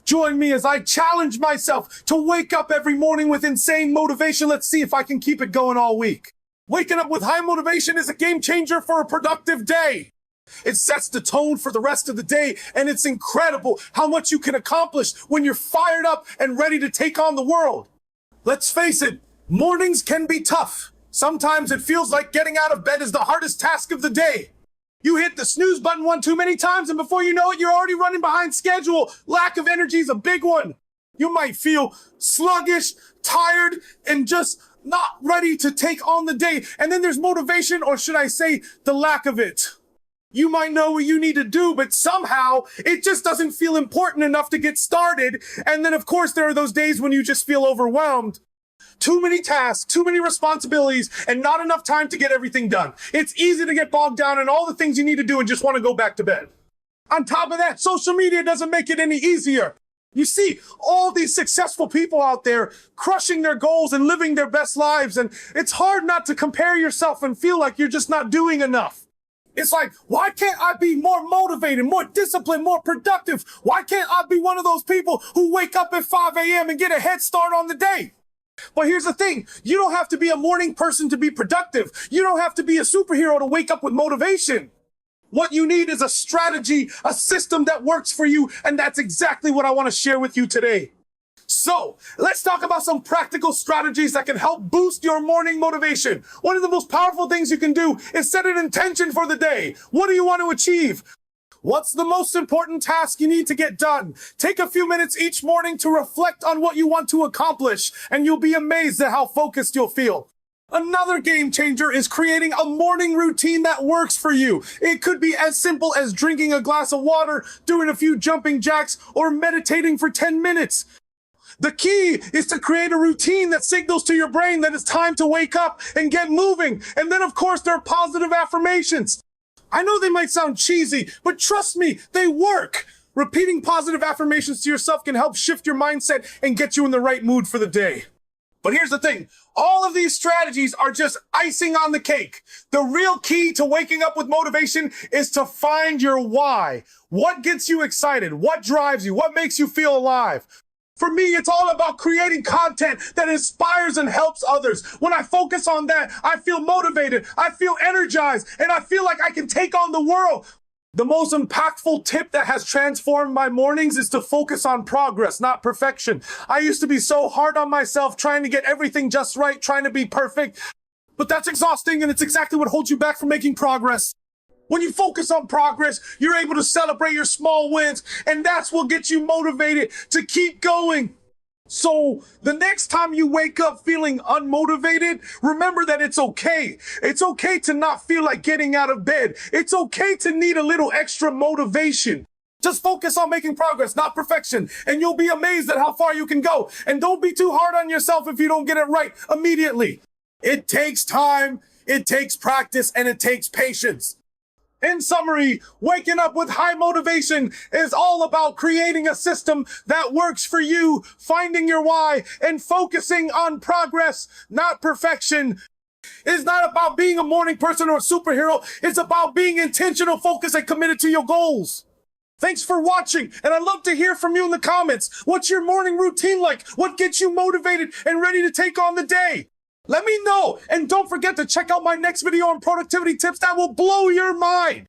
Join me as I challenge myself to wake up every morning with insane motivation. Let's see if I can keep it going all week. Waking up with high motivation is a game changer for a productive day. It sets the tone for the rest of the day, and it's incredible how much you can accomplish when you're fired up and ready to take on the world. Let's face it, mornings can be tough. Sometimes it feels like getting out of bed is the hardest task of the day. You hit the snooze button one too many times, and before you know it, you're already running behind schedule. Lack of energy is a big one. You might feel sluggish, tired, and just not ready to take on the day. And then there's motivation, or should I say, the lack of it. You might know what you need to do, but somehow it just doesn't feel important enough to get started. And then, of course, there are those days when you just feel overwhelmed. Too many tasks, too many responsibilities, and not enough time to get everything done. It's easy to get bogged down in all the things you need to do and just want to go back to bed. On top of that, social media doesn't make it any easier. You see all these successful people out there crushing their goals and living their best lives, and it's hard not to compare yourself and feel like you're just not doing enough. It's like, why can't I be more motivated, more disciplined, more productive? Why can't I be one of those people who wake up at 5 a.m. and get a head start on the day? But here's the thing, you don't have to be a morning person to be productive. You don't have to be a superhero to wake up with motivation. What you need is a strategy, a system that works for you, and that's exactly what I want to share with you today. So, let's talk about some practical strategies that can help boost your morning motivation. One of the most powerful things you can do is set an intention for the day. What do you want to achieve? What's the most important task you need to get done? Take a few minutes each morning to reflect on what you want to accomplish, and you'll be amazed at how focused you'll feel. Another game changer is creating a morning routine that works for you. It could be as simple as drinking a glass of water, doing a few jumping jacks, or meditating for 10 minutes. The key is to create a routine that signals to your brain that it's time to wake up and get moving. And then, of course, there are positive affirmations. I know they might sound cheesy, but trust me, they work. Repeating positive affirmations to yourself can help shift your mindset and get you in the right mood for the day. But here's the thing, all of these strategies are just icing on the cake. The real key to waking up with motivation is to find your why. What gets you excited? What drives you? What makes you feel alive? For me, it's all about creating content that inspires and helps others. When I focus on that, I feel motivated, I feel energized, and I feel like I can take on the world. The most impactful tip that has transformed my mornings is to focus on progress, not perfection. I used to be so hard on myself, trying to get everything just right, trying to be perfect. But that's exhausting, and it's exactly what holds you back from making progress. When you focus on progress, you're able to celebrate your small wins, and that's what gets you motivated to keep going. So the next time you wake up feeling unmotivated, remember that it's okay. It's okay to not feel like getting out of bed. It's okay to need a little extra motivation. Just focus on making progress, not perfection, and you'll be amazed at how far you can go. And don't be too hard on yourself if you don't get it right immediately. It takes time, it takes practice, and it takes patience. In summary, waking up with high motivation is all about creating a system that works for you, finding your why, and focusing on progress, not perfection. It's not about being a morning person or a superhero. It's about being intentional, focused, and committed to your goals. Thanks for watching, and I'd love to hear from you in the comments. What's your morning routine like? What gets you motivated and ready to take on the day? Let me know, and don't forget to check out my next video on productivity tips that will blow your mind.